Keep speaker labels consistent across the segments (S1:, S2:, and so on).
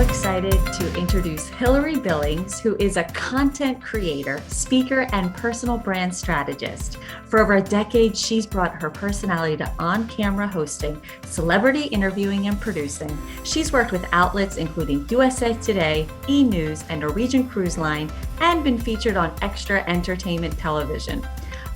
S1: excited to introduce Hilary Billings, who is a content creator, speaker, and personal brand strategist. For over a decade, she's brought her personality to on-camera hosting, celebrity interviewing, and producing. She's worked with outlets including USA Today, E! News, and Norwegian Cruise Line, and been featured on extra entertainment television.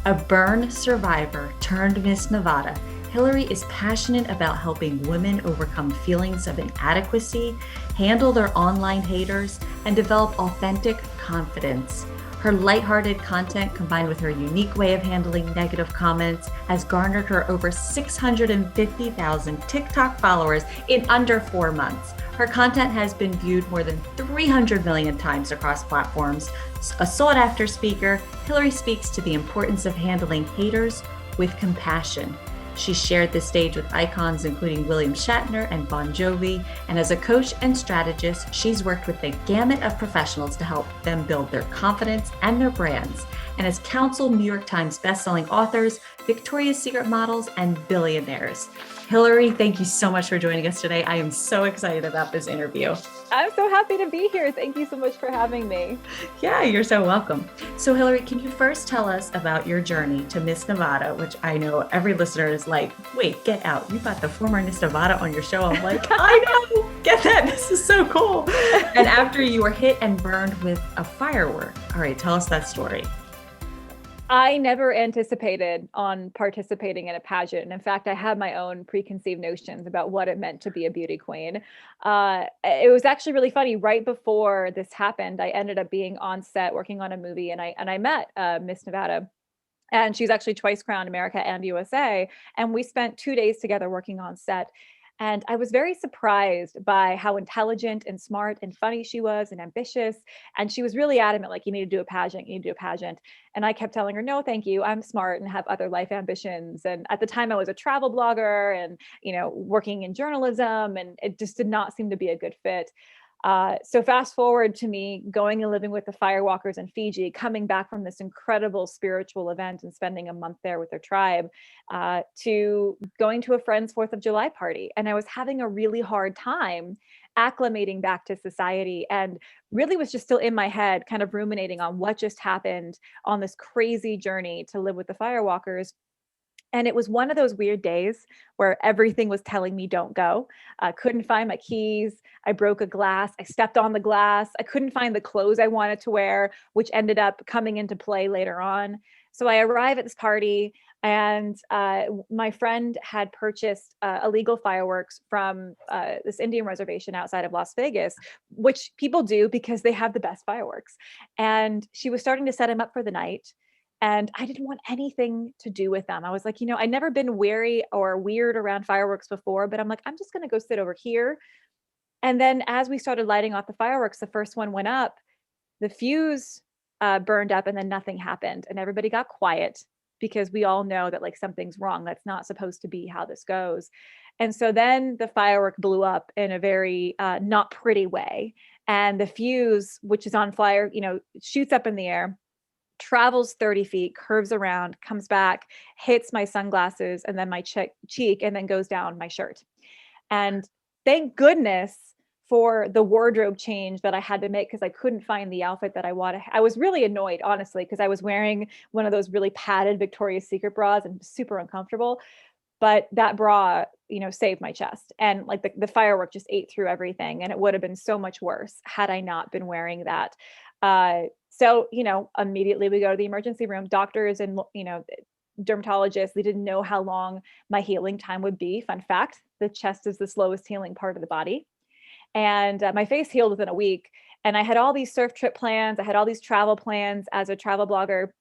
S1: A burn survivor turned Miss Nevada, Hilary is passionate about helping women overcome feelings of inadequacy, handle their online haters, and develop authentic confidence. Her lighthearted content, combined with her unique way of handling negative comments, has garnered her over 650,000 TikTok followers in under 4 months. Her content has been viewed more than 300 million times across platforms. A sought-after speaker, Hilary speaks to the importance of handling haters with compassion. She shared the stage with icons including William Shatner and Bon Jovi, and as a coach and strategist, she's worked with the gamut of professionals to help them build their confidence and their brands, and has counseled New York Times bestselling authors, Victoria's Secret models, and billionaires. Hilary, thank you so much for joining us today. I am so excited about this interview.
S2: I'm so happy to be here. Thank you so much for having me.
S1: Yeah, you're so welcome. So Hilary, can you first tell us about your journey to Miss Nevada, which I know every listener is like, wait, get out. You got the former Miss Nevada on your show. I'm like, I know, get that. This is so cool. And after you were hit and burned with a firework. All right, tell us that story.
S2: I never anticipated on participating in a pageant. And in fact, I had my own preconceived notions about what it meant to be a beauty queen. It was actually really funny. Right before this happened, I ended up being on set working on a movie, and I met Miss Nevada. And she's actually twice crowned America and USA. And we spent 2 days together working on set. And I was very surprised by how intelligent and smart and funny she was and ambitious. And she was really adamant, like, you need to do a pageant, you need to do a pageant. And I kept telling her, no, thank you. I'm smart and have other life ambitions. And at the time I was a travel blogger and, working in journalism, and it just did not seem to be a good fit. So fast forward to me going and living with the Firewalkers in Fiji, coming back from this incredible spiritual event and spending a month there with their tribe, to going to a friend's 4th of July party. And I was having a really hard time acclimating back to society, and really was just still in my head, kind of ruminating on what just happened on this crazy journey to live with the Firewalkers. And it was one of those weird days where everything was telling me don't go. I couldn't find my keys. I broke a glass. I stepped on the glass. I couldn't find the clothes I wanted to wear, which ended up coming into play later on. So I arrive at this party, and my friend had purchased illegal fireworks from this Indian reservation outside of Las Vegas, which people do because they have the best fireworks. And she was starting to set him up for the night. And I didn't want anything to do with them. I was like, I'd never been wary or weird around fireworks before, but I'm like, I'm just going to go sit over here. And then as we started lighting off the fireworks, the first one went up, the fuse burned up, and then nothing happened. And everybody got quiet because we all know that, like, something's wrong. That's not supposed to be how this goes. And so then the firework blew up in a very not pretty way. And the fuse, which is on fire, shoots up in the air, travels 30 feet, curves around, comes back, hits my sunglasses and then my cheek, and then goes down my shirt. And thank goodness for the wardrobe change that I had to make, because I couldn't find the outfit that I wanted. I was really annoyed, honestly, because I was wearing one of those really padded Victoria's Secret bras and super uncomfortable. But that bra, saved my chest. And like the firework just ate through everything. And it would have been so much worse had I not been wearing that. So, immediately we go to the emergency room. Doctors and, dermatologists, they didn't know how long my healing time would be. Fun fact, the chest is the slowest healing part of the body. And my face healed within a week. And I had all these surf trip plans. I had all these travel plans as a travel blogger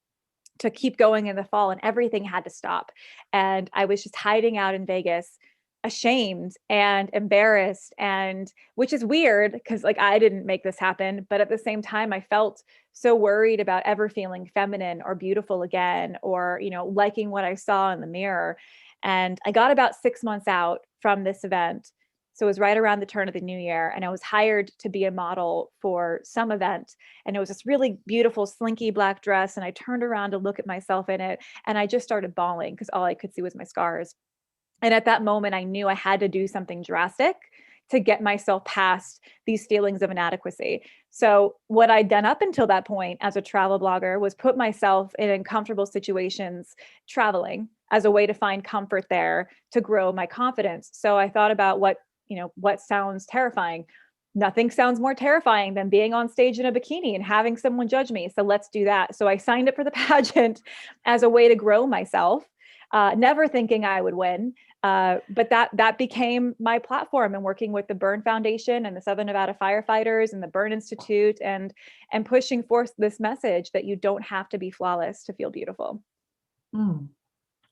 S2: to keep going in the fall, and everything had to stop. And I was just hiding out in Vegas, ashamed and embarrassed, and which is weird because, like, I didn't make this happen, but at the same time I felt so worried about ever feeling feminine or beautiful again, or liking what I saw in the mirror. And I got about 6 months out from this event, so it was right around the turn of the new year, and I was hired to be a model for some event, and it was this really beautiful slinky black dress, and I turned around to look at myself in it, and I just started bawling because all I could see was my scars. And at that moment, I knew I had to do something drastic to get myself past these feelings of inadequacy. So what I'd done up until that point as a travel blogger was put myself in uncomfortable situations traveling as a way to find comfort there to grow my confidence. So I thought about what sounds terrifying. Nothing sounds more terrifying than being on stage in a bikini and having someone judge me. So let's do that. So I signed up for the pageant as a way to grow myself, never thinking I would win. But that became my platform, and working with the Burn Foundation and the Southern Nevada Firefighters and the Burn Institute, and pushing forth this message that you don't have to be flawless to feel beautiful.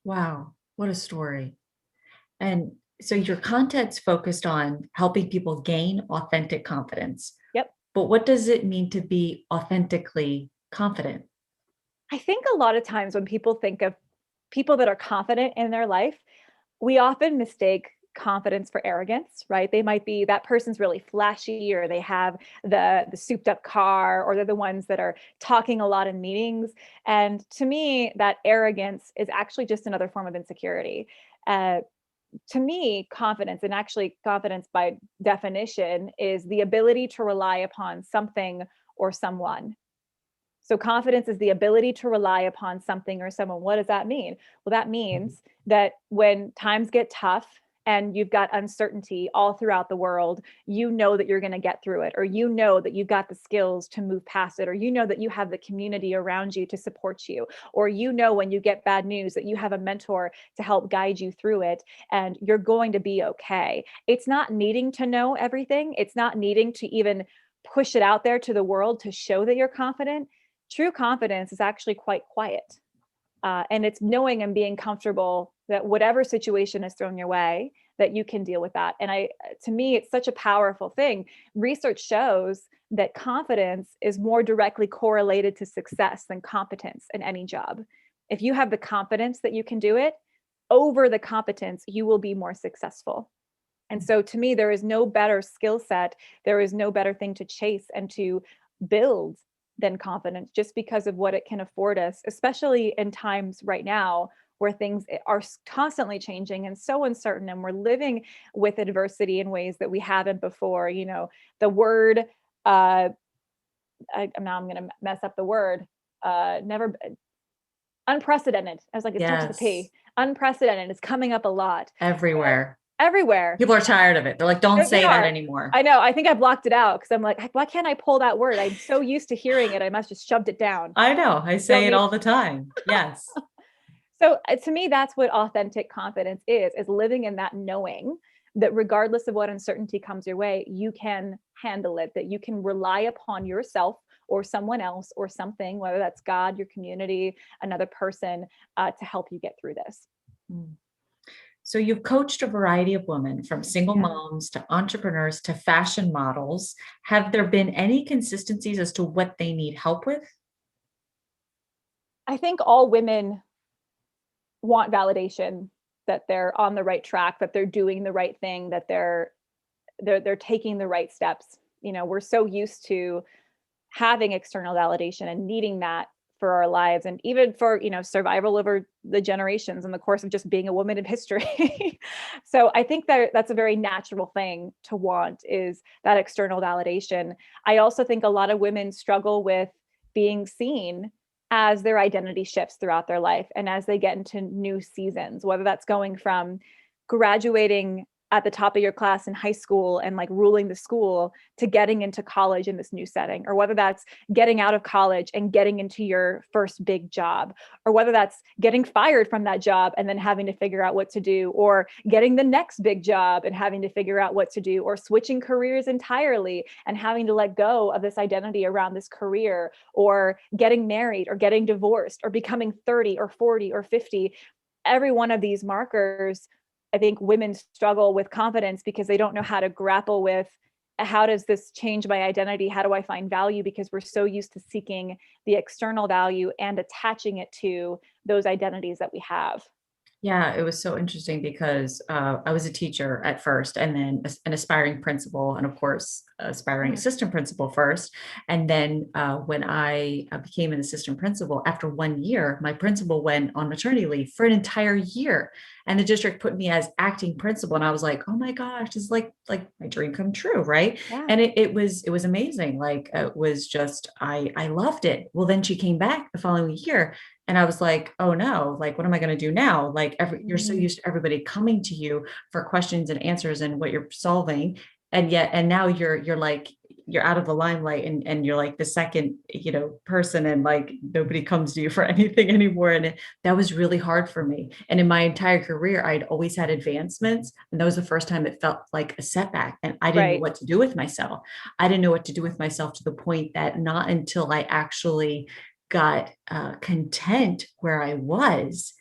S1: Wow, what a story. And so your content's focused on helping people gain authentic confidence.
S2: Yep.
S1: But what does it mean to be authentically confident?
S2: I think a lot of times when people think of people that are confident in their life, we often mistake confidence for arrogance, right? They might be, that person's really flashy, or they have the souped up car, or they're the ones that are talking a lot in meetings. And to me, that arrogance is actually just another form of insecurity. To me, confidence, and actually confidence by definition, is the ability to rely upon something or someone. So confidence is the ability to rely upon something or someone. What does that mean? Well, that means that when times get tough and you've got uncertainty all throughout the world, you know that you're going to get through it, or you know that you've got the skills to move past it, or you know that you have the community around you to support you, or you know when you get bad news that you have a mentor to help guide you through it, and you're going to be okay. It's not needing to know everything. It's not needing to even push it out there to the world to show that you're confident. True confidence is actually quite quiet. And it's knowing and being comfortable that whatever situation is thrown your way, that you can deal with that. And to me, it's such a powerful thing. Research shows that confidence is more directly correlated to success than competence in any job. If you have the confidence that you can do it over the competence, you will be more successful. And so to me, there is no better skill set. There is no better thing to chase and to build than confidence, just because of what it can afford us, especially in times right now where things are constantly changing and so uncertain, and we're living with adversity in ways that we haven't before. The word, now I'm going to mess up the word, never, unprecedented. I was like, it starts with a P.
S1: Yes,
S2: Unprecedented is coming up a lot.
S1: everywhere.
S2: Everywhere.
S1: People are tired of it. They're like, don't
S2: They
S1: say that
S2: are.
S1: anymore.
S2: I know. I think I blocked it out because I'm like, why can't I pull that word? I'm so used to hearing it. I must just shoved it down.
S1: I know. I say
S2: Don't
S1: it
S2: need.
S1: all the time. Yes.
S2: So to me, that's what authentic confidence is living in that knowing that regardless of what uncertainty comes your way, you can handle it, that you can rely upon yourself or someone else or something, whether that's God, your community, another person, to help you get through this.
S1: So you've coached a variety of women, from single
S2: Yeah.
S1: moms to entrepreneurs to fashion models. Have there been any consistencies as to what they need help with?
S2: I think all women want validation that they're on the right track, that they're doing the right thing, that they're taking the right steps. We're so used to having external validation and needing that for our lives, and even for survival over the generations in the course of just being a woman in history. So I think that's a very natural thing to want, is that external validation. I also think a lot of women struggle with being seen as their identity shifts throughout their life and as they get into new seasons, whether that's going from graduating at the top of your class in high school and like ruling the school to getting into college in this new setting, or whether that's getting out of college and getting into your first big job, or whether that's getting fired from that job and then having to figure out what to do, or getting the next big job and having to figure out what to do, or switching careers entirely and having to let go of this identity around this career, or getting married or getting divorced or becoming 30 or 40 or 50. Every one of these markers, I think women struggle with confidence because they don't know how to grapple with, how does this change my identity? How do I find value? Because we're so used to seeking the external value and attaching it to those identities that we have.
S1: Yeah, it was so interesting because I was a teacher at first, and then an aspiring principal, and of course, aspiring assistant principal first. And then when I became an assistant principal, after 1 year, my principal went on maternity leave for an entire year. And the district put me as acting principal. And I was like, oh my gosh, this is like my dream come true. Right.
S2: Yeah.
S1: And it was amazing. Like it was just, I loved it. Well, then she came back the following year and I was like, oh no, like, what am I going to do now? Like you're so
S2: Mm,
S1: used to everybody coming to you for questions and answers and what you're solving. And now you're like, you're out of the limelight and you're like the second, person and like nobody comes to you for anything anymore. And that was really hard for me. And in my entire career, I'd always had advancements. And that was the first time it felt like a setback. And I didn't know
S2: right.
S1: what to do with myself. I didn't know what to do with myself to the point that not until I actually got content where I was,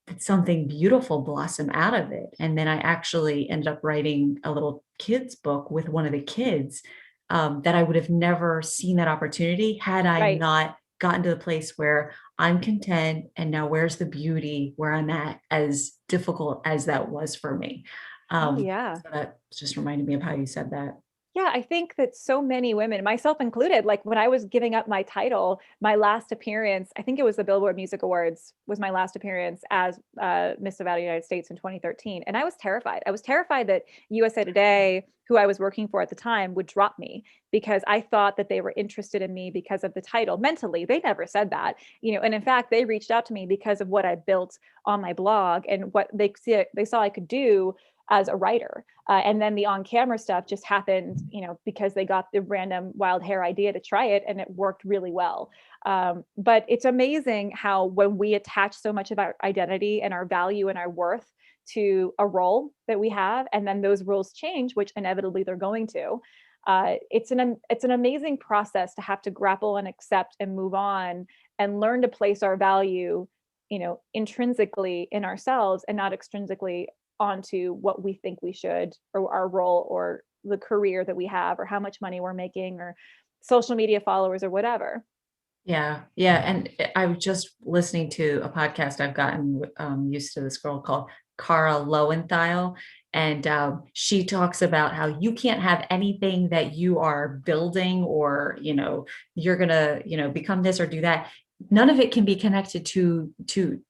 S1: that something beautiful blossom out of it. And then I actually ended up writing a little kids book with one of the kids, that I would have never seen that opportunity had I
S2: Right.
S1: not gotten to the place where I'm content. And now where's the beauty where I'm at, as difficult as that was for me.
S2: Oh, yeah.
S1: So that just reminded me of how you said that.
S2: Yeah, I think that so many women, myself included, like when I was giving up my title, my last appearance, I think it was the Billboard Music Awards, was my last appearance as Miss Nevada United States in 2013. And I was terrified. I was terrified that USA Today, who I was working for at the time, would drop me because I thought that they were interested in me because of the title. Mentally, they never said that, and in fact, they reached out to me because of what I built on my blog and what they saw I could do as a writer. And then the on-camera stuff just happened, because they got the random wild hair idea to try it, and it worked really well. But it's amazing how when we attach so much of our identity and our value and our worth to a role that we have, and then those roles change, which inevitably they're going to. It's an amazing process to have to grapple and accept and move on and learn to place our value, intrinsically in ourselves and not extrinsically onto what we think we should, or our role, or the career that we have, or how much money we're making, or social media followers, or whatever.
S1: Yeah, yeah. And I was just listening to a podcast. I've gotten used to this girl called Cara Lowenthal, and she talks about how you can't have anything that you are building, or you're gonna become this or do that. None of it can be connected to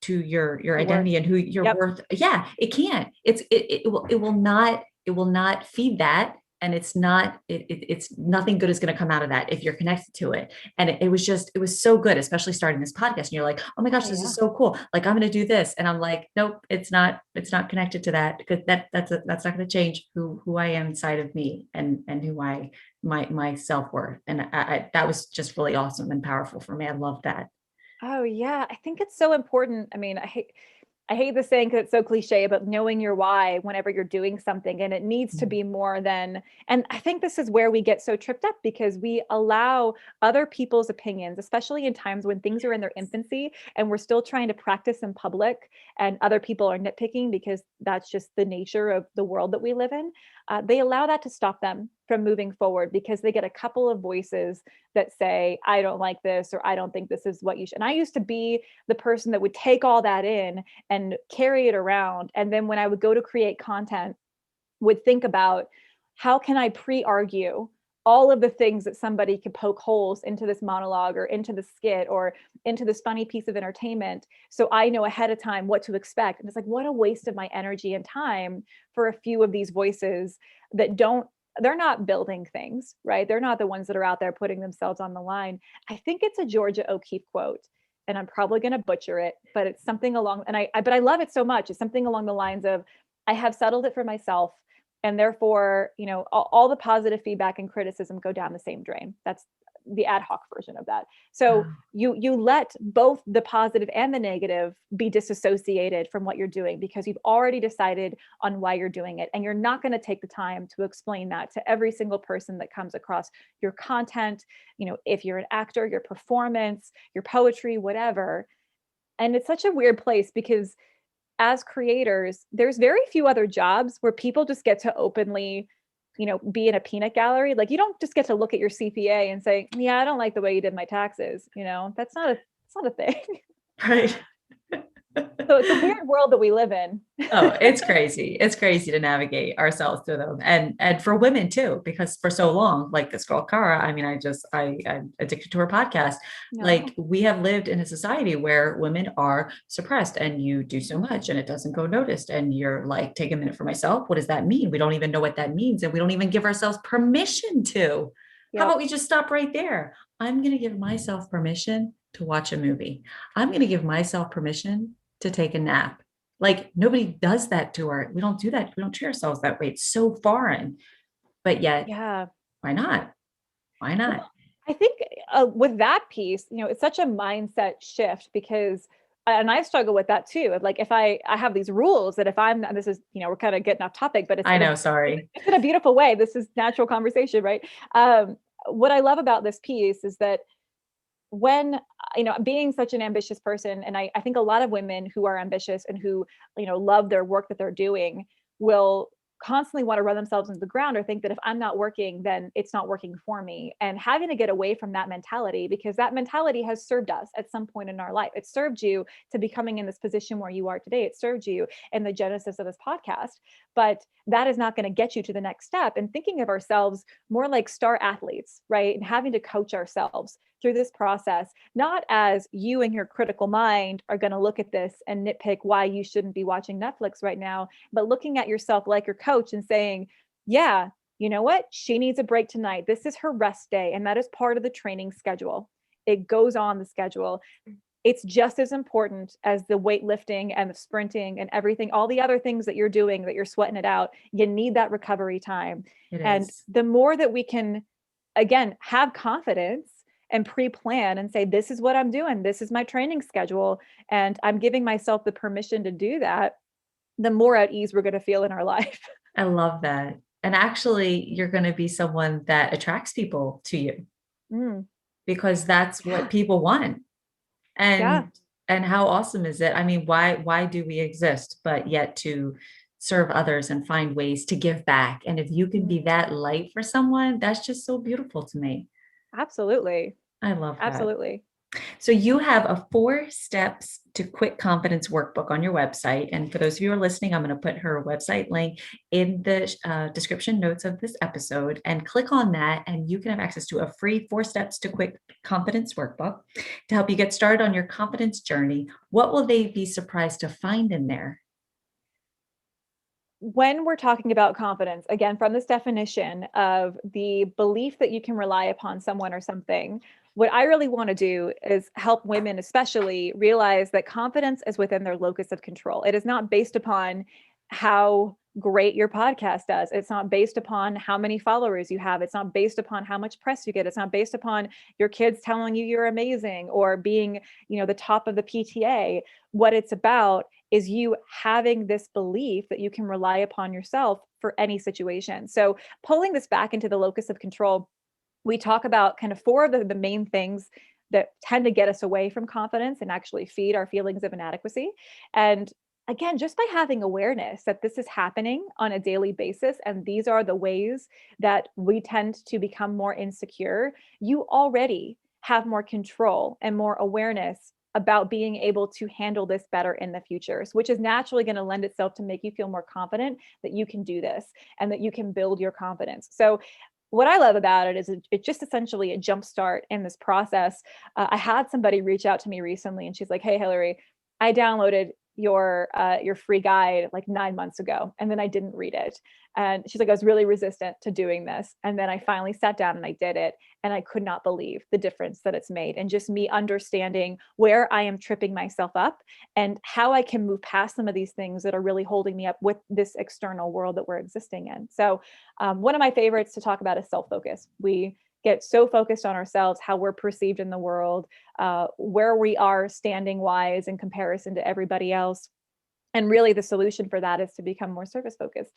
S1: your
S2: Your worth.
S1: identity and who you're
S2: Yep.
S1: worth. Yeah, it can't. It will not feed that, and it's nothing good is going to come out of that if you're connected to it. And it was so good, especially starting this podcast. And you're like, oh my gosh,
S2: Oh
S1: this
S2: yeah.
S1: is so cool. Like, I'm going to do this. And I'm like, nope, it's not connected to that, because that's not going to change who I am inside of me, and who my self-worth. And that was just really awesome and powerful for me. I love that.
S2: Oh yeah, I think it's so important. I mean, I hate this saying because it's so cliche, but knowing your why whenever you're doing something, and it needs to
S1: Mm.
S2: be more than, and I think this is where we get so tripped up because we allow other people's opinions, especially in times when things are in their infancy and we're still trying to practice in public and other people are nitpicking because that's just the nature of the world that we live in. They allow that to stop them from moving forward because they get a couple of voices that say, I don't like this, or I don't think this is what you should. And I used to be the person that would take all that in and carry it around. And then when I would go to create content, would think about how can I pre-argue all of the things that somebody could poke holes into this monologue or into the skit or into this funny piece of entertainment. So I know ahead of time what to expect. And it's like, what a waste of my energy and time for a few of these voices that they're not building things, right? They're not the ones that are out there putting themselves on the line. I think it's a Georgia O'Keeffe quote, and I'm probably going to butcher it, but it's something along, but I love it so much. It's something along the lines of, I have settled it for myself, and therefore, all the positive feedback and criticism go down the same drain. That's the ad hoc version of that. So
S1: Wow.
S2: you let both the positive and the negative be disassociated from what you're doing because you've already decided on why you're doing it, and you're not going to take the time to explain that to every single person that comes across your content. If you're an actor, your performance, your poetry, whatever. And it's such a weird place because as creators, there's very few other jobs where people just get to openly, be in a peanut gallery. Like, you don't just get to look at your CPA and say, yeah, I don't like the way you did my taxes. That's not a thing.
S1: Right.
S2: So it's a weird world that we live in.
S1: Oh, it's crazy. It's crazy to navigate ourselves through them. And for women too, because for so long, like this girl Cara, I mean, I'm addicted to her podcast. Like
S2: No.
S1: we have lived in a society where women are suppressed and you do so much and it doesn't go noticed. And you're like, take a minute for myself. What does that mean? We don't even know what that means. And we don't even give ourselves permission to. How about
S2: Yep.
S1: we just stop right there? I'm going to give myself permission to watch a movie. I'm going to give myself permission to take a nap. Like nobody does that to our, we don't do that. We don't treat ourselves that way. It's so foreign, but yet,
S2: Yeah.
S1: why not? Why not?
S2: Well, I think with that piece, it's such a mindset shift because, and I struggle with that too. Like if I have these rules that if I'm, and this is, we're kind of getting off topic, but it's
S1: I
S2: in a,
S1: know, sorry.
S2: it's in a beautiful way. This is natural conversation, right? What I love about this piece is that when being such an ambitious person, and I think a lot of women who are ambitious and who love their work that they're doing will constantly want to run themselves into the ground or think that if I'm not working, then it's not working for me, and having to get away from that mentality, because that mentality has served us at some point in our life. It served you to becoming in this position where you are today. It served you in the genesis of this podcast, but that is not going to get you to the next step. And thinking of ourselves more like star athletes, right, and having to coach ourselves through this process, not as you and your critical mind are going to look at this and nitpick why you shouldn't be watching Netflix right now, but looking at yourself like your coach and saying, yeah, you know what? She needs a break tonight. This is her rest day. And that is part of the training schedule. It goes on the schedule. It's just as important as the weightlifting and the sprinting and everything, all the other things that you're doing, that you're sweating it out. You need that recovery time.
S1: It
S2: And
S1: is.
S2: the more that we can, again, have confidence and pre-plan and say, this is what I'm doing, this is my training schedule, and I'm giving myself the permission to do that, the more at ease we're going to feel in our life.
S1: I love that. And actually, you're going to be someone that attracts people to you
S2: Mm,
S1: because that's what
S2: yeah.
S1: people want.
S2: Yeah.
S1: And how awesome is it? I mean, why do we exist but yet to serve others and find ways to give back? And if you can be
S2: Mm,
S1: that light for someone, that's just so beautiful to me.
S2: absolutely.
S1: I love that.
S2: Absolutely.
S1: So you have a 4 steps to quit confidence workbook on your website. And for those of you who are listening, I'm going to put her website link in the description notes of this episode and click on that. And you can have access to a free 4 steps to quit confidence workbook to help you get started on your confidence journey. What will they be surprised to find in there?
S2: When we're talking about confidence, again, from this definition of the belief that you can rely upon someone or something, what I really want to do is help women, especially, realize that confidence is within their locus of control. It is not based upon how great your podcast does. It's not based upon how many followers you have. It's not based upon how much press you get. It's not based upon your kids telling you you're amazing or being, the top of the PTA. What it's about is you having this belief that you can rely upon yourself for any situation. So pulling this back into the locus of control, we talk about kind of four of the main things that tend to get us away from confidence and actually feed our feelings of inadequacy. And again, just by having awareness that this is happening on a daily basis, and these are the ways that we tend to become more insecure, you already have more control and more awareness about being able to handle this better in the future, which is naturally going to lend itself to make you feel more confident that you can do this and that you can build your confidence. So what I love about it is it just essentially a jump start in this process. I had somebody reach out to me recently and she's like, hey, Hilary, I downloaded your free guide like 9 months ago, and then I didn't read it. And she's like, I was really resistant to doing this. And then I finally sat down and I did it. And I could not believe the difference that it's made. And just me understanding where I am tripping myself up and how I can move past some of these things that are really holding me up with this external world that we're existing in. So one of my favorites to talk about is self-focus. We get so focused on ourselves, how we're perceived in the world, where we are standing wise in comparison to everybody else. And really the solution for that is to become more service focused.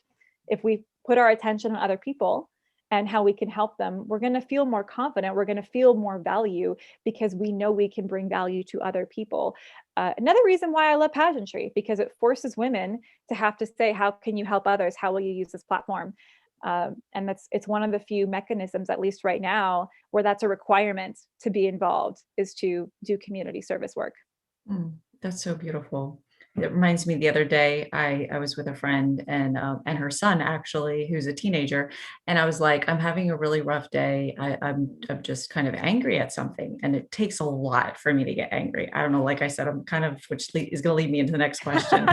S2: If we put our attention on other people and how we can help them, we're going to feel more confident. We're going to feel more value because we know we can bring value to other people. Another reason why I love pageantry, because it forces women to have to say, how can you help others? How will you use this platform? And it's one of the few mechanisms, at least right now, where that's a requirement to be involved, is to do community service work.
S1: Mm, that's so beautiful. It reminds me the other day, I was with a friend and her son actually, who's a teenager, and I was like, I'm having a really rough day. I'm just kind of angry at something, and it takes a lot for me to get angry. I don't know. Like I said, I'm kind of, which is going to lead me into the next question.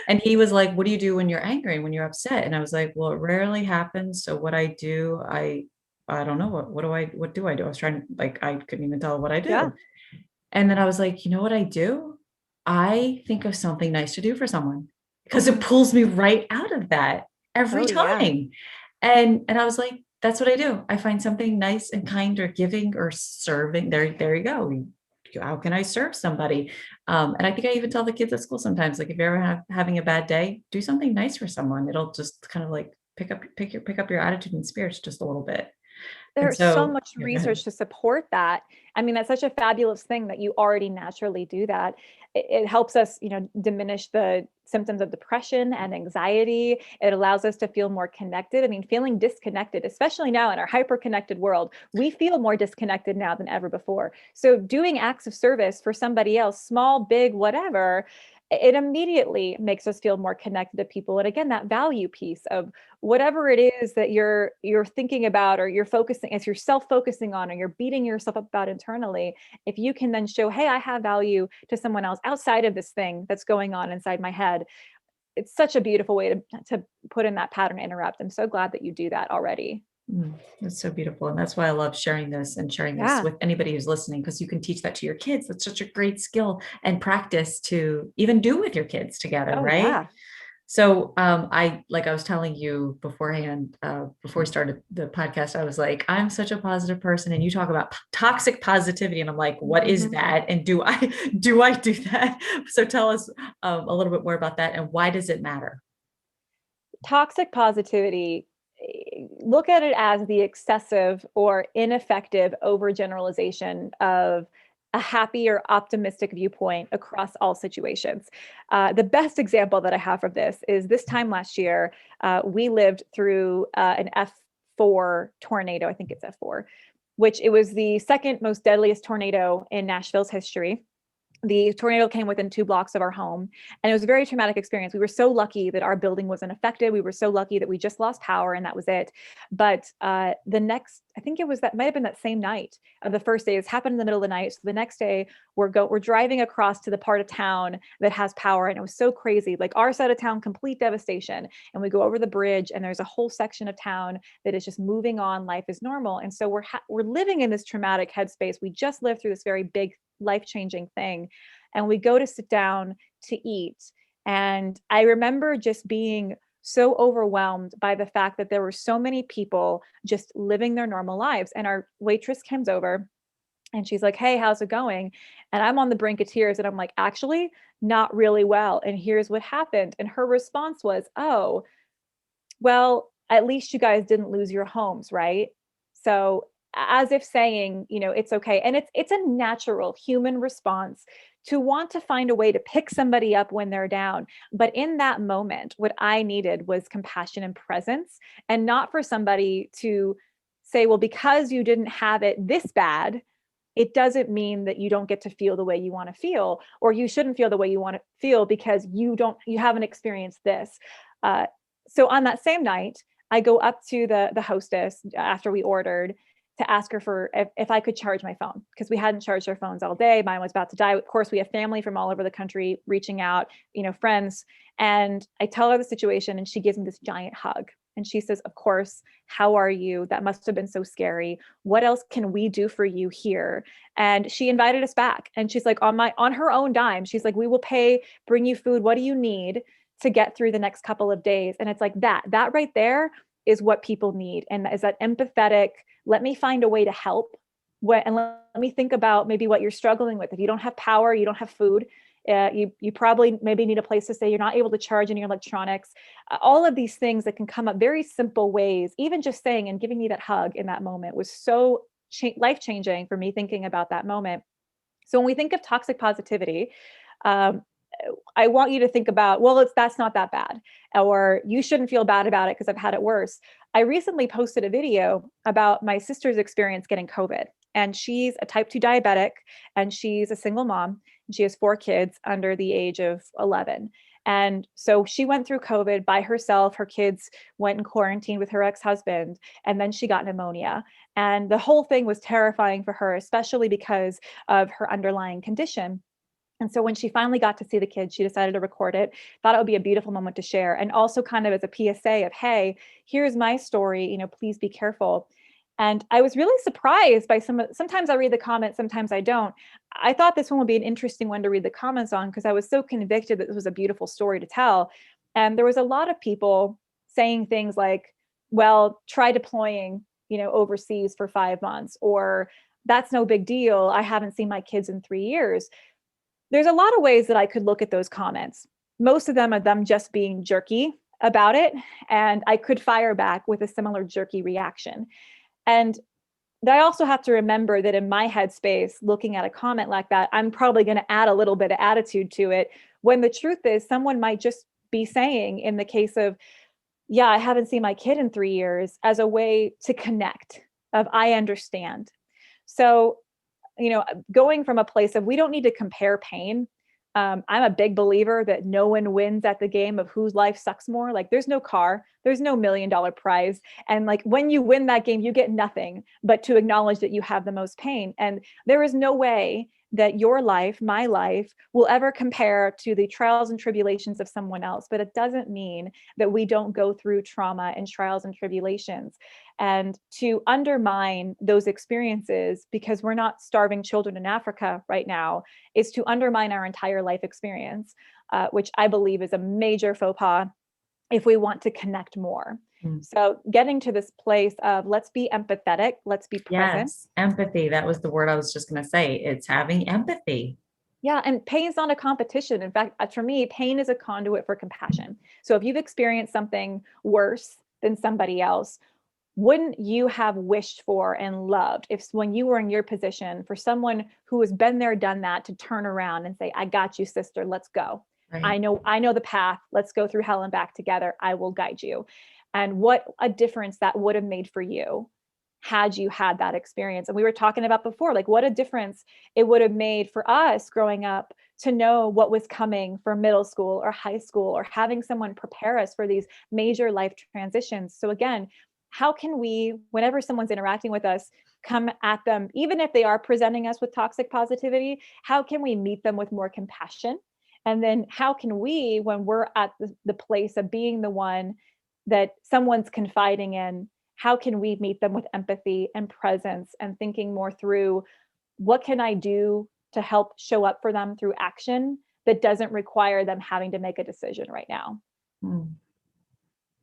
S1: And he was like, "What do you do when you're angry and when you're upset?" And I was like, "Well, it rarely happens. So what I do, I don't know what do I do?" I was trying to like I couldn't even tell what I
S2: Yeah.
S1: do. And then I was like, you know what I do? I think of something nice to do for someone because it
S2: Mhm.
S1: pulls me right out of that every
S2: Oh yeah.
S1: time. And I was like, that's what I do. I find something nice and kind or giving or serving. There you go. How can I serve somebody? And I think I even tell the kids at school sometimes, like if you're ever having a bad day, do something nice for someone. It'll just kind of like pick up your attitude and spirits just a little bit. And
S2: There's so
S1: so,
S2: much
S1: yeah, go ahead.
S2: research to support that. I mean, that's such a fabulous thing that you already naturally do that. It helps us, diminish the symptoms of depression and anxiety. It allows us to feel more connected. I mean, feeling disconnected, especially now in our hyper-connected world, we feel more disconnected now than ever before. So doing acts of service for somebody else, small, big, whatever, it immediately makes us feel more connected to people. And again, that value piece of whatever it is that you're thinking about, or you're focusing, as you're self-focusing on, or you're beating yourself up about internally, if you can then show, hey, I have value to someone else outside of this thing that's going on inside my head, it's such a beautiful way to put in that pattern interrupt. I'm so glad that you do that already.
S1: That's so beautiful. And that's why I love sharing this and sharing this
S2: Yeah.
S1: with anybody who's listening, because you can teach that to your kids. That's such a great skill and practice to even do with your kids together,
S2: Oh
S1: right?
S2: yeah.
S1: So like I was telling you beforehand, before we started the podcast, I was like, I'm such a positive person. And you talk about toxic positivity. And I'm like, what is
S2: Mhm.
S1: that? And do I do I do that? So tell us a little bit more about that and why does it matter?
S2: Toxic positivity, look at it as the excessive or ineffective overgeneralization of a happy or optimistic viewpoint across all situations. The best example that I have of this is this time last year, we lived through an F4 tornado. I think it's F4, which it was the second most deadliest tornado in Nashville's history. The tornado came within 2 blocks of our home, and it was a very traumatic experience. We were so lucky that our building wasn't affected. We were so lucky that we just lost power and that was it. But the next, I think it was that might have been that same night of the first day. This happened in the middle of the night. So the next day, we're driving across to the part of town that has power, and it was so crazy. Like our side of town, complete devastation, and we go over the bridge, and there's a whole section of town that is just moving on. Life is normal, and so we're living in this traumatic headspace. We just lived through this very big life-changing thing, and we go to sit down to eat, and I remember just being so overwhelmed by the fact that there were so many people just living their normal lives. And our waitress comes over and she's like, hey, how's it going? And I'm on the brink of tears, and I'm like, actually not really well, and here's what happened. And her response was, oh, well, at least you guys didn't lose your homes, right? So as if saying, it's okay. And it's a natural human response to want to find a way to pick somebody up when they're down. But in that moment, what I needed was compassion and presence, and not for somebody to say, well, because you didn't have it this bad, it doesn't mean that you don't get to feel the way you want to feel, or you shouldn't feel the way you want to feel because you haven't experienced this. Uh, so on that same night, I go up to the hostess after we ordered to ask her for if I could charge my phone, because we hadn't charged our phones all day. Mine was about to die. Of course, we have family from all over the country reaching out, friends. And I tell her the situation, and she gives me this giant hug. And she says, of course, how are you? That must have been so scary. What else can we do for you here? And she invited us back. And she's like, on her own dime, she's like, we will pay, bring you food. What do you need to get through the next couple of days? And it's like that right there is what people need. And is that empathetic, let me find a way to help. And let me think about maybe what you're struggling with. If you don't have power, you don't have food, you probably maybe need a place to stay. You're not able to charge any electronics. All of these things that can come up very simple ways. Even just saying and giving me that hug in that moment was so life changing for me, thinking about that moment. So when we think of toxic positivity, um, I want you to think about, well, that's not that bad, or you shouldn't feel bad about it because I've had it worse. I recently posted a video about my sister's experience getting COVID, and she's a type 2 diabetic, and she's a single mom. She has 4 kids under the age of 11. And so she went through COVID by herself. Her kids went in quarantine with her ex-husband, and then she got pneumonia. And the whole thing was terrifying for her, especially because of her underlying condition. And so when she finally got to see the kids, she decided to record it, thought it would be a beautiful moment to share. And also kind of as a PSA of, hey, here's my story, please be careful. And I was really surprised by sometimes I read the comments, sometimes I don't. I thought this one would be an interesting one to read the comments on because I was so convicted that this was a beautiful story to tell. And there was a lot of people saying things like, well, try deploying, overseas for 5 months, or that's no big deal. I haven't seen my kids in 3 years. There's a lot of ways that I could look at those comments. Most of them are them just being jerky about it. And I could fire back with a similar jerky reaction. And I also have to remember that in my headspace, looking at a comment like that, I'm probably going to add a little bit of attitude to it. When the truth is, someone might just be saying, in the case of, yeah, I haven't seen my kid in 3 years, as a way to connect, of I understand. So going from a place of we don't need to compare pain. I'm a big believer that no one wins at the game of whose life sucks more. Like there's no car, there's no $1 million prize. And like when you win that game, you get nothing but to acknowledge that you have the most pain. And there is no way that your life, my life, will ever compare to the trials and tribulations of someone else. But it doesn't mean that we don't go through trauma and trials and tribulations. And to undermine those experiences because we're not starving children in Africa right now is to undermine our entire life experience, which I believe is a major faux pas if we want to connect more. So getting to this place of let's be empathetic, let's be present.
S1: Yes, empathy. That was the word I was just going to say. It's having empathy.
S2: Yeah, and pain is not a competition. In fact, for me, pain is a conduit for compassion. So if you've experienced something worse than somebody else, wouldn't you have wished for and loved if when you were in your position for someone who has been there, done that, to turn around and say, I got you, sister, let's go. Right. I know the path. Let's go through hell and back together. I will guide you. And what a difference that would have made for you had you had that experience. And we were talking about before, like what a difference it would have made for us growing up to know what was coming for middle school or high school, or having someone prepare us for these major life transitions. So again, how can we, whenever someone's interacting with us, come at them, even if they are presenting us with toxic positivity, how can we meet them with more compassion? And then how can we, when we're at the place of being the one that someone's confiding in, how can we meet them with empathy and presence and thinking more through what can I do to help show up for them through action that doesn't require them having to make a decision right now?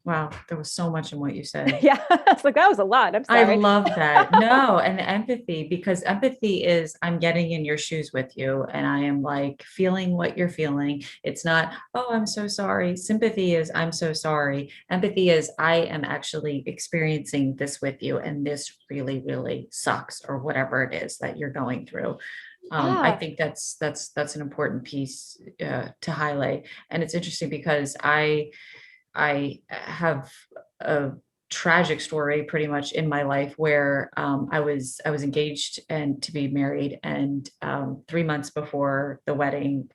S1: Wow, there was so much in what you said.
S2: Yeah, it's like that was a lot. I'm sorry.
S1: I love that. No, and the empathy, because empathy is I'm getting in your shoes with you and I am like feeling what you're feeling. It's not, oh, I'm so sorry. Sympathy is I'm so sorry. Empathy is I am actually experiencing this with you and this really, really sucks, or whatever it is that you're going through. I think that's an important piece to highlight. And it's interesting because I have a tragic story pretty much in my life where I was engaged and to be married, and 3 months before the wedding,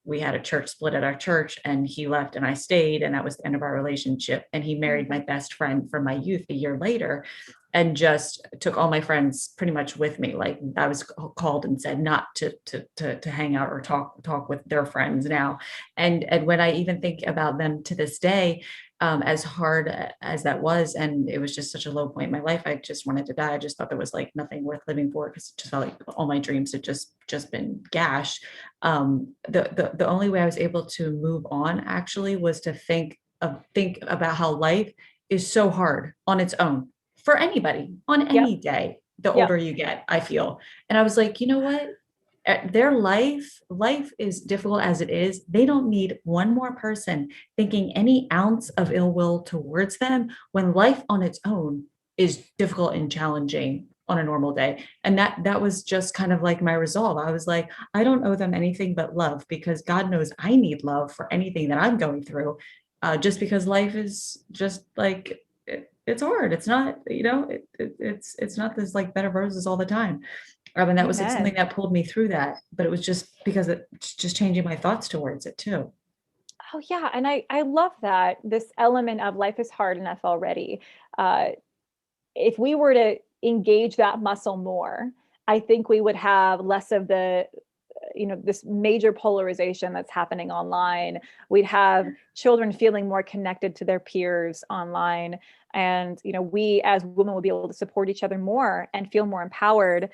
S1: we had a church split at our church, and he left and I stayed, and that was the end of our relationship. And he married my best friend from my youth a year later, and just took all my friends pretty much with me. Like I was called and said not to hang out or talk with their friends now. And when I even think about them to this day, as hard as that was, and it was just such a low point in my life, I just wanted to die. I just thought there was like nothing worth living for, because it just felt like all my dreams had just been gashed. The only way I was able to move on actually was to think about how life is so hard on its own for anybody on any day, the older you get, I feel. And I was like, you know what? Their life is difficult as it is. They don't need one more person thinking any ounce of ill will towards them when life on its own is difficult and challenging on a normal day. And that was just kind of like my resolve. I was like, I don't owe them anything but love, because God knows I need love for anything that I'm going through. Just because life is just like, it's hard. It's not, it's not this like bed of roses all the time. And that was like something
S2: Amen.
S1: that pulled me through that, but it was just because it's just changing my thoughts towards it too.
S2: Oh yeah, and I love that this element of life is hard enough already. Uh, if we were to engage that muscle more, I think we would have less of the this major polarization that's happening online. We'd have children feeling more connected to their peers online, and we as women would be able to support each other more and feel more empowered.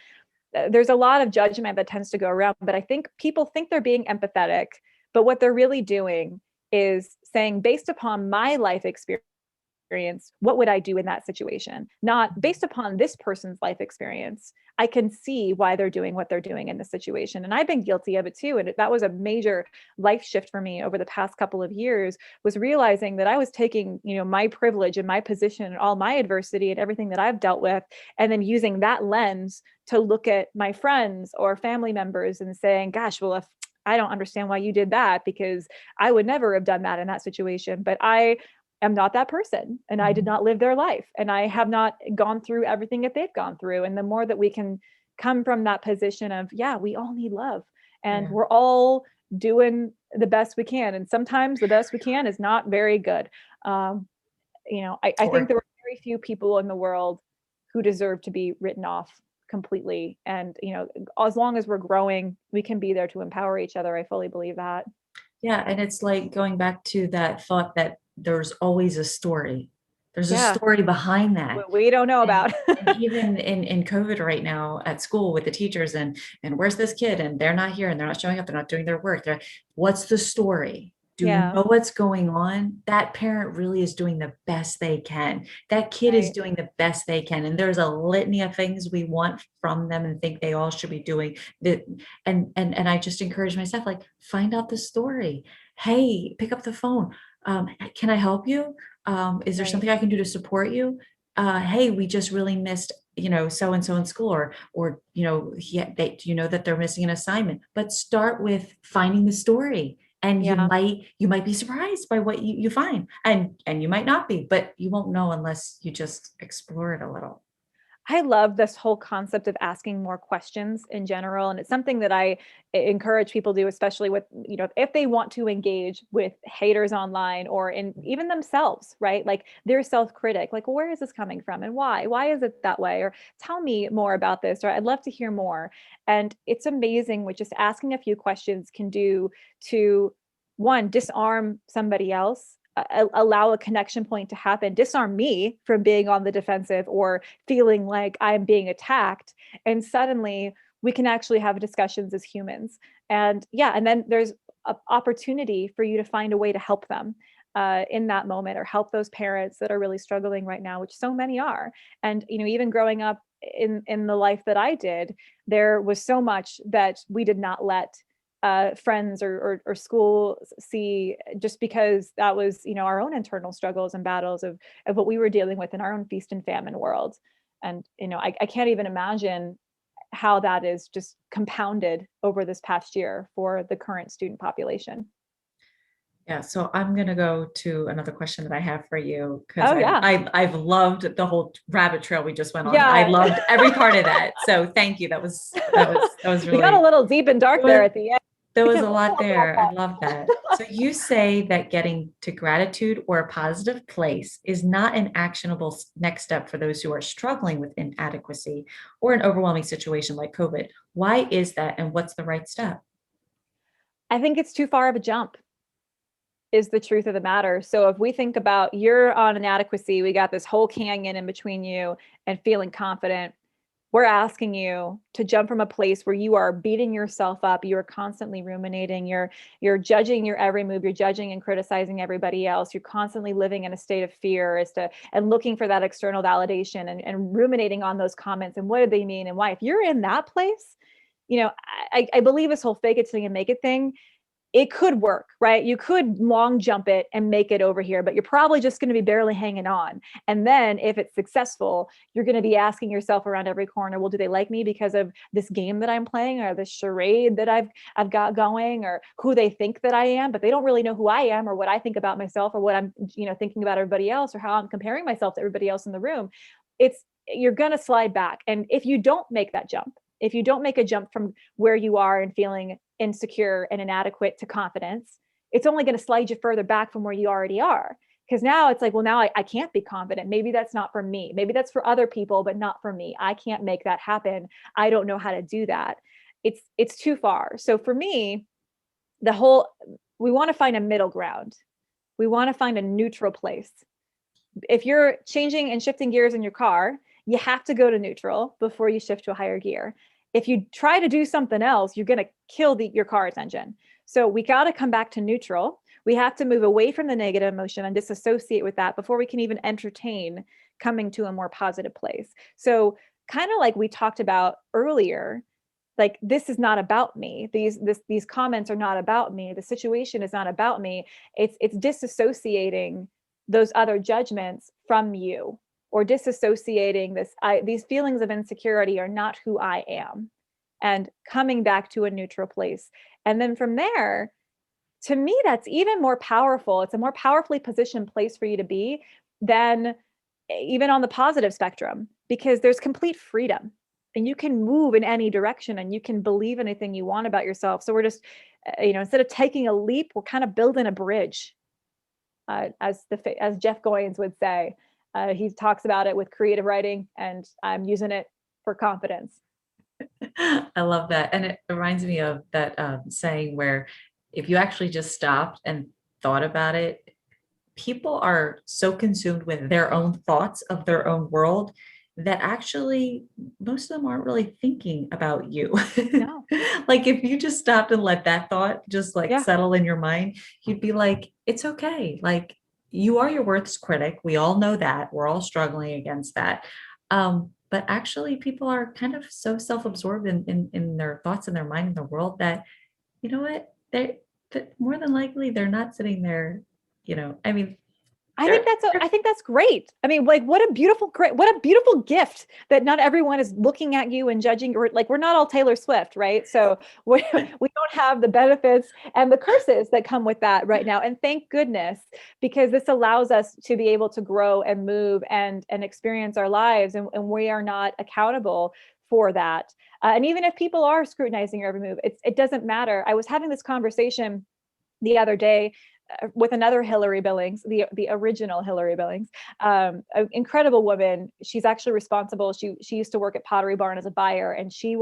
S2: There's a lot of judgment that tends to go around, but I think people think they're being empathetic, but what they're really doing is saying, based upon my life experience, what would I do in that situation? Not based upon this person's life experience. I can see why they're doing what they're doing in the situation. And I've been guilty of it too. And that was a major life shift for me over the past couple of years, was realizing that I was taking, my privilege and my position and all my adversity and everything that I've dealt with, and then using that lens to look at my friends or family members and saying, gosh, well, if I don't understand why you did that, because I would never have done that in that situation. But I am not that person, and I did
S1: Mhm.
S2: not live their life, and I have not gone through everything that they've gone through. And the more that we can come from that position of, yeah, we all need love, and
S1: Yeah.
S2: we're all doing the best we can. And sometimes the best we can is not very good. Um, I think
S1: Or
S2: there are very few people in the world who deserve to be written off completely. And, as long as we're growing, we can be there to empower each other. I fully believe that.
S1: yeah, and it's like going back to that thought that there's always a story. There's a
S2: Yeah.
S1: story behind that.
S2: We don't know
S1: And
S2: about.
S1: and even in COVID right now at school with the teachers and where's this kid? And they're not here and they're not showing up, they're not doing their work. What's the story? Do you
S2: Yeah.
S1: know what's going on? That parent really is doing the best they can. That kid is
S2: Right.
S1: doing the best they can. And there's a litany of things we want from them and think they all should be doing that. And I just encourage myself, like, find out the story. Hey, pick up the phone. Can I help you? Is there
S2: Right.
S1: something I can do to support you? Hey, we just really missed, so and so in school, or do you know that they're missing an assignment? But start with finding the story, and you
S2: Yeah.
S1: might be surprised by what you find, and you might not be, but you won't know unless you just explore it a little.
S2: I love this whole concept of asking more questions in general. And it's something that I encourage people to do, especially with, if they want to engage with haters online or in even themselves, right? Like their self-critic, like, well, where is this coming from and why? Why is it that way? Or tell me more about this, or I'd love to hear more. And it's amazing what just asking a few questions can do to, one, disarm somebody else, allow a connection point to happen, disarm me from being on the defensive or feeling like I'm being attacked. And suddenly we can actually have discussions as humans. And yeah, and then there's an opportunity for you to find a way to help them in that moment, or help those parents that are really struggling right now, which so many are. And even growing up in the life that I did, there was so much that we did not let friends or school see, just because that was our own internal struggles and battles of what we were dealing with in our own feast and famine world. And I can't even imagine how that is just compounded over this past year for the current student population.
S1: Yeah, so I'm gonna go to another question that I have for you because
S2: Oh
S1: I've
S2: yeah.
S1: I've I've loved the whole rabbit trail we just went on. I
S2: Yeah.
S1: loved every part of that. So thank you. That was
S2: We got a
S1: really
S2: little deep and
S1: it
S2: dark there
S1: was
S2: at the end.
S1: there was a
S2: We'll
S1: lot
S2: talk about
S1: there. I love that. So you say that getting to gratitude or a positive place is not an actionable next step for those who are struggling with inadequacy or an overwhelming situation like COVID. Why is that, and what's the right step?
S2: I think it's too far of a jump, is the truth of the matter. So if we think about, you're on inadequacy, we got this whole canyon in between you and feeling confident. We're asking you to jump from a place where you are beating yourself up, you're constantly ruminating, you're judging your every move, you're judging and criticizing everybody else, you're constantly living in a state of fear as to and looking for that external validation, and ruminating on those comments and what do they mean and why. If you're in that place, I believe this whole fake it till you make it thing, it could work, right? You could long jump it and make it over here, but you're probably just going to be barely hanging on. And then if it's successful, you're going to be asking yourself around every corner, well, do they like me because of this game that I'm playing, or this charade that I've got going, or who they think that I am, but they don't really know who I am or what I think about myself, or what I'm, thinking about everybody else, or how I'm comparing myself to everybody else in the room. You're going to slide back. And if you don't make that jump, If you don't make a jump from where you are and feeling insecure and inadequate to confidence, it's only going to slide you further back from where you already are. Because now it's like, well, now I can't be confident. Maybe that's not for me. Maybe that's for other people, but not for me. I can't make that happen. I don't know how to do that. It's too far. So for me, we want to find a middle ground. We want to find a neutral place. If you're changing and shifting gears in your car, you have to go to neutral before you shift to a higher gear. If you try to do something else, you're going to kill your car's engine. So we got to come back to neutral. We have to move away from the negative emotion and disassociate with that before we can even entertain coming to a more positive place. So kind of like we talked about earlier, like, this is not about me. These comments are not about me. The situation is not about me. It's disassociating those other judgments from you, or disassociating these feelings of insecurity are not who I am, and coming back to a neutral place. And then from there, to me, that's even more powerful. It's a more powerfully positioned place for you to be than even on the positive spectrum, because there's complete freedom and you can move in any direction and you can believe anything you want about yourself. So we're just, instead of taking a leap, we're kind of building a bridge, as Jeff Goins would say. He talks about it with creative writing, and I'm using it for confidence.
S1: I love that. And it reminds me of that saying where if you actually just stopped and thought about it, people are so consumed with their own thoughts of their own world that actually most of them aren't really thinking about you.
S2: No.
S1: Like if you just stopped and let that thought just like
S2: Yeah.
S1: settle in your mind, you'd be like, it's okay. Like you are your worth's critic. We all know that. We're all struggling against that. But actually people are kind of so self-absorbed in their thoughts and their mind and their world that, you know what, that more than likely they're not sitting there, I mean,
S2: I think that's great. I mean, like, what a beautiful gift that not everyone is looking at you and judging. Or like, we're not all Taylor Swift, right? So we don't have the benefits and the curses that come with that right now. And thank goodness, because this allows us to be able to grow and move and experience our lives, and we are not accountable for that. And even if people are scrutinizing your every move, it doesn't matter. I was having this conversation the other day with another Hilary Billings, the original Hilary Billings, an incredible woman. She's actually responsible. She used to work at Pottery Barn as a buyer, and she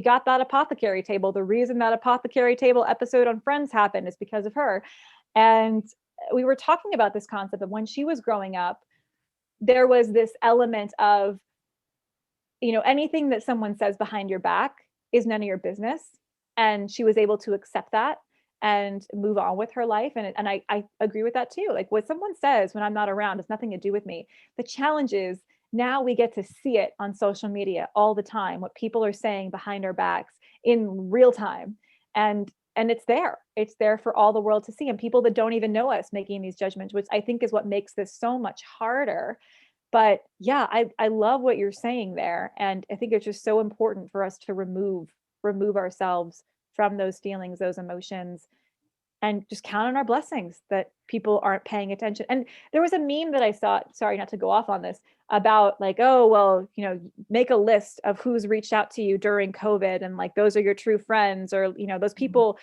S2: got that apothecary table. The reason that apothecary table episode on Friends happened is because of her. And we were talking about this concept of when she was growing up, there was this element of, anything that someone says behind your back is none of your business. And she was able to accept that and move on with her life. And I agree with that too. Like, what someone says when I'm not around has nothing to do with me. The challenge is now we get to see it on social media all the time, what people are saying behind our backs in real time. And it's there for all the world to see, and people that don't even know us making these judgments, which I think is what makes this so much harder. But yeah, I love what you're saying there. And I think it's just so important for us to remove ourselves from those feelings, those emotions, and just count on our blessings that people aren't paying attention. And there was a meme that I saw, sorry, not to go off on this, about like, oh, well, make a list of who's reached out to you during COVID. And like, those are your true friends, or, those people,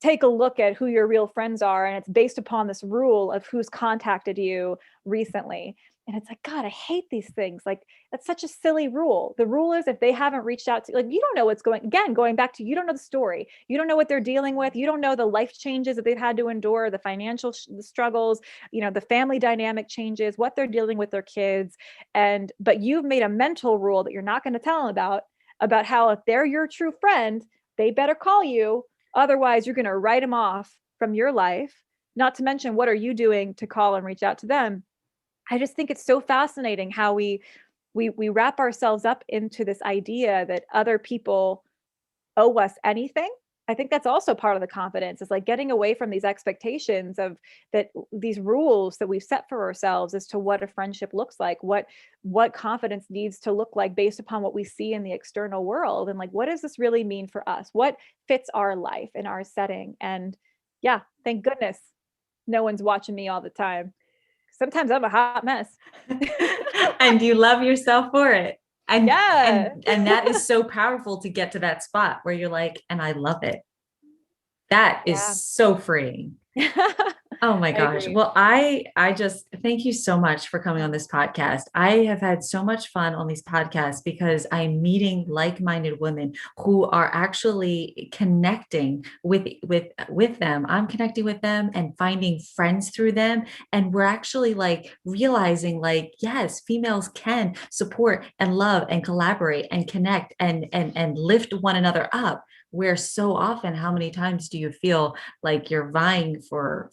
S2: take a look at who your real friends are. And it's based upon this rule of who's contacted you recently. And it's like, God, I hate these things. Like, that's such a silly rule. The rule is, if they haven't reached out to, like, you don't know what's going back to, you don't know the story. You don't know what they're dealing with. You don't know the life changes that they've had to endure, the financial struggles, the family dynamic changes, what they're dealing with their kids. But you've made a mental rule that you're not going to tell them about how, if they're your true friend, they better call you. Otherwise, you're going to write them off from your life. Not to mention, what are you doing to call and reach out to them? I just think it's so fascinating how we wrap ourselves up into this idea that other people owe us anything. I think that's also part of the confidence, is like getting away from these expectations of that, these rules that we've set for ourselves as to what a friendship looks like, what confidence needs to look like based upon what we see in the external world. And like, what does this really mean for us? What fits our life and our setting? And yeah, thank goodness no one's watching me all the time. Sometimes I'm a hot mess.
S1: And you love yourself for it. And,
S2: Yeah.
S1: and that is so powerful to get to that spot where you're like, and I love it. That is
S2: Yeah.
S1: so freeing. Oh my
S2: I
S1: gosh.
S2: agree.
S1: Well, I just thank you so much for coming on this podcast. I have had so much fun on these podcasts because I'm meeting like-minded women who are actually connecting with them. I'm connecting with them and finding friends through them. And we're actually like realizing like, yes, females can support and love and collaborate and connect and lift one another up. Where so often, how many times do you feel like you're vying for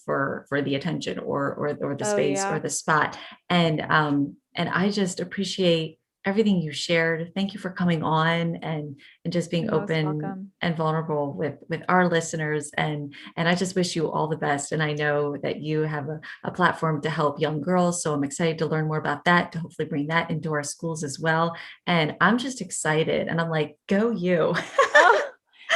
S1: the attention or the
S2: Oh
S1: space or
S2: yeah.
S1: the spot? And I just appreciate everything you shared. Thank you for coming on and just being
S2: You're most
S1: open
S2: welcome.
S1: and vulnerable with our listeners. And I just wish you all the best. And I know that you have a platform to help young girls, so I'm excited to learn more about that, to hopefully bring that into our schools as well. And I'm just excited, and I'm like, go you.
S2: Oh,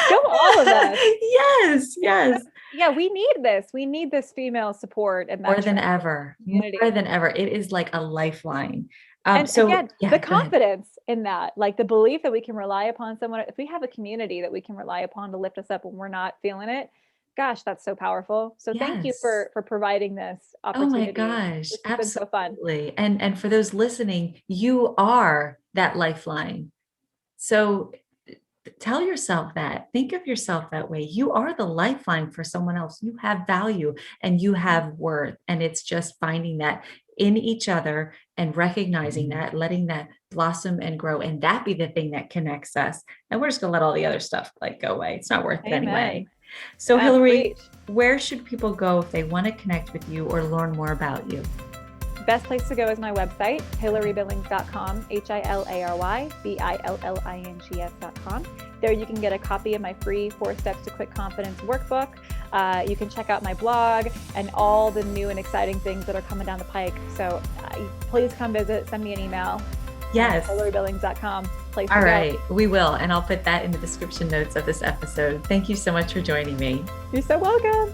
S2: go all of us.
S1: Yes, yes.
S2: Yeah, we need this. We need this female support and
S1: More
S2: that
S1: than
S2: trust in
S1: ever,
S2: the
S1: more
S2: community.
S1: than ever. It is like a lifeline.
S2: And
S1: So
S2: again,
S1: yeah,
S2: the
S1: go ahead.
S2: confidence in that, like the belief that we can rely upon someone. If we have a community that we can rely upon to lift us up when we're not feeling it, gosh, that's so powerful. So thank you
S1: Yes.
S2: for providing this
S1: Oh my
S2: opportunity.
S1: gosh,
S2: This has been so fun.
S1: absolutely. And for those listening, you are that lifeline. So tell yourself that. Think of yourself that way. You are the lifeline for someone else. You have value and you
S2: Mhm.
S1: have worth. And it's just finding that in each other and recognizing that, letting that blossom and grow, and that be the thing that connects us. And we're just going to let all the other stuff like go away. It's not worth it anyway.
S2: Amen.
S1: So, Hilary,
S2: Preach.
S1: where should people go if they want to connect with you or learn more about you?
S2: Best place to go is my website, hillarybillings.com, HILARYBILLINGS.com. There you can get a copy of my free 4 Steps to Quick Confidence workbook. You can check out my blog and all the new and exciting things that are coming down the pike. So please come visit, send me an email.
S1: Yes.
S2: HilaryBillings.com. Place to
S1: All
S2: go.
S1: right, we will. And I'll put that in the description notes of this episode. Thank you so much for joining me.
S2: You're so welcome.